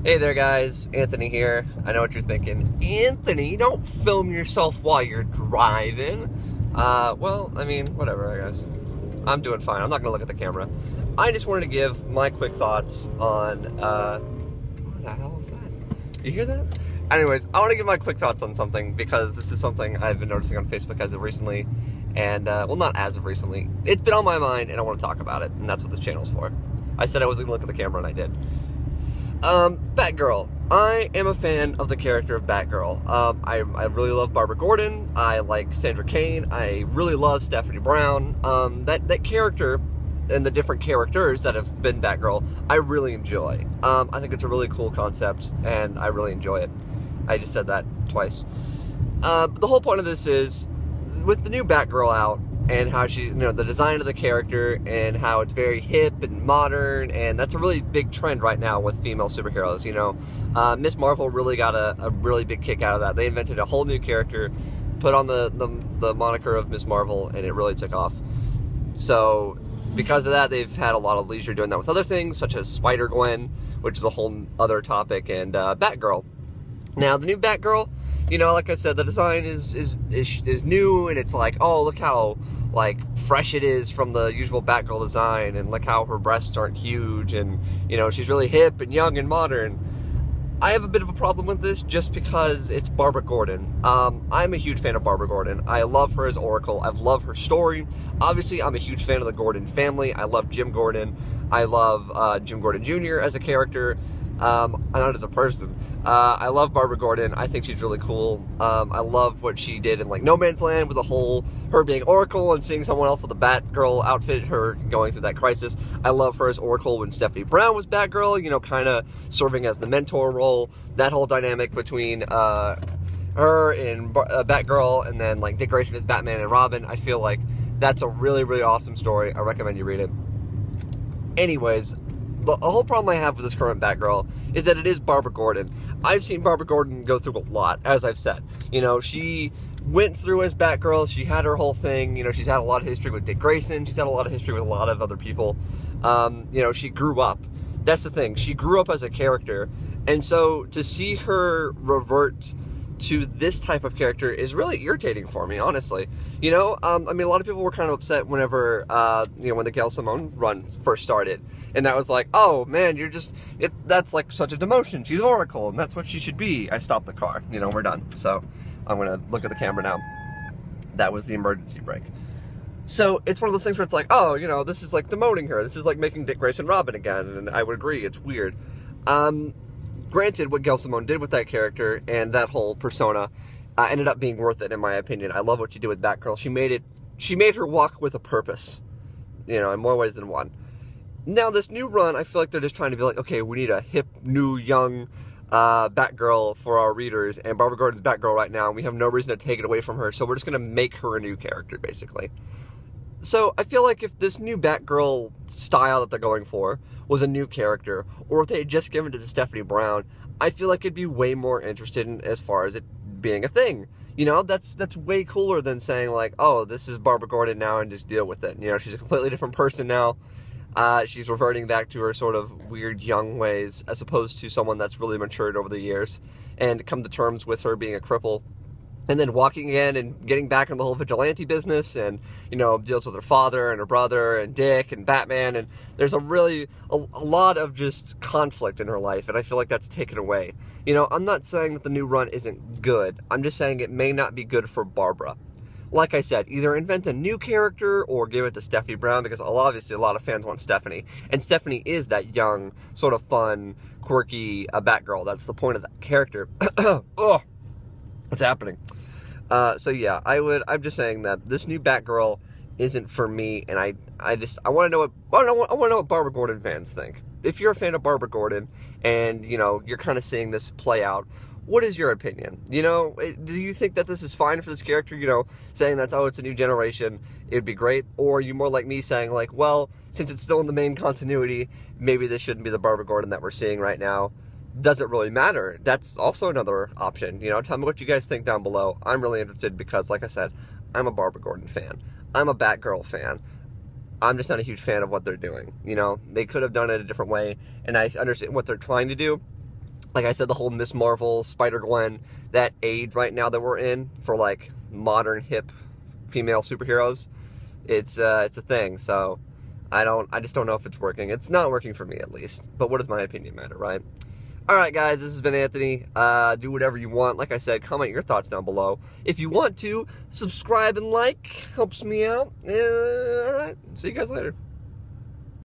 Hey there guys, Anthony here. I know what you're thinking. Anthony, don't film yourself while you're driving. Well, I mean, whatever, I guess. I'm doing fine. I'm not gonna look at the camera. I just wanted to give my quick thoughts on, what the hell is that? You hear that? Anyways, I want to give my quick thoughts on something because this is something I've been noticing on Facebook as of recently. And, well, not as of recently. It's been on my mind and I want to talk about it, and that's what this channel's for. I said I wasn't gonna look at the camera and I did. Batgirl. I am a fan of the character of Batgirl. I really love Barbara Gordon. I like Sandra Cain. I really love Stephanie Brown. That character and the different characters that have been Batgirl, I really enjoy. I think it's a really cool concept, and I really enjoy it. I just said that twice. The whole point of this is, with the new Batgirl out, and how she, the design of the character, and how it's very hip and modern, and that's a really big trend right now with female superheroes, Miss Marvel really got a really big kick out of that. They invented a whole new character, put on the moniker of Miss Marvel, and it really took off. So, because of that, they've had a lot of leisure doing that with other things, such as Spider-Gwen, which is a whole other topic, and Batgirl. Now, the new Batgirl, like I said, the design is new, and it's like, oh, look how fresh it is from the usual Batgirl design, and look how her breasts aren't huge, and she's really hip and young and modern. I have a bit of a problem with this just because it's Barbara Gordon. I'm a huge fan of Barbara Gordon. I love her as Oracle. I've loved her story. Obviously, I'm a huge fan of the Gordon family. I love Jim Gordon. I love Jim Gordon Jr. as a character. Not as a person. I love Barbara Gordon. I think she's really cool. I love what she did in No Man's Land with her being Oracle and seeing someone else with a Batgirl outfit, her going through that crisis. I love her as Oracle when Stephanie Brown was Batgirl, kind of serving as the mentor role. That whole dynamic between her and Batgirl, and then Dick Grayson as Batman and Robin. I feel like that's a really, really awesome story. I recommend you read it. Anyways, the whole problem I have with this current Batgirl is that it is Barbara Gordon. I've seen Barbara Gordon go through a lot, as I've said. She went through as Batgirl. She had her whole thing. She's had a lot of history with Dick Grayson. She's had a lot of history with a lot of other people. She grew up. That's the thing. She grew up as a character. And so to see her revert to this type of character is really irritating for me, honestly. I mean, a lot of people were kind of upset whenever, when the Gail Simone run first started. And that was like, oh, man, that's such a demotion. She's Oracle, and that's what she should be. I stopped the car. We're done. So I'm going to look at the camera now. That was the emergency brake. So it's one of those things where it's like, oh, this is demoting her. This is making Dick Grayson Robin again. And I would agree. It's weird. Granted, what Gail Simone did with that character and that whole persona ended up being worth it, in my opinion. I love what she did with Batgirl. She made her walk with a purpose, in more ways than one. Now, this new run, I feel like they're just trying to be okay, we need a hip, new, young Batgirl for our readers, and Barbara Gordon's Batgirl right now, and we have no reason to take it away from her, so we're just going to make her a new character, basically. So, I feel like if this new Batgirl style that they're going for was a new character, or if they had just given it to Stephanie Brown, I feel like it'd be way more interested in as far as it being a thing. That's way cooler than saying oh, this is Barbara Gordon now and just deal with it. She's a completely different person now. She's reverting back to her sort of weird young ways, as opposed to someone that's really matured over the years and come to terms with her being a cripple. And then walking in and getting back into the whole vigilante business, and, deals with her father and her brother and Dick and Batman, and there's a lot of just conflict in her life, and I feel like that's taken away. I'm not saying that the new run isn't good. I'm just saying it may not be good for Barbara. Like I said, either invent a new character or give it to Stephanie Brown, because obviously a lot of fans want Stephanie. And Stephanie is that young, sort of fun, quirky Batgirl. That's the point of that character. Oh, what's happening? So yeah, I'm just saying that this new Batgirl isn't for me, and I want to know what Barbara Gordon fans think. If you're a fan of Barbara Gordon, and you're kind of seeing this play out, what is your opinion? Do you think that this is fine for this character? Saying that, oh, it's a new generation, it'd be great, or are you more like me saying well, since it's still in the main continuity, maybe this shouldn't be the Barbara Gordon that we're seeing right now? Does it really matter? That's also another option. Tell me what you guys think down below. I'm really interested because, like I said, I'm a Barbara Gordon fan. I'm a Batgirl fan. I'm just not a huge fan of what they're doing. They could have done it a different way, and I understand what they're trying to do. Like I said, the whole Miss Marvel, Spider-Gwen, that age right now that we're in for like modern hip female superheroes, it's a thing. So I just don't know if it's working. It's not working for me, at least. But what does my opinion matter, right? All right, guys, this has been Anthony. Do whatever you want. Like I said, comment your thoughts down below. If you want to, subscribe and like. Helps me out. All right, see you guys later.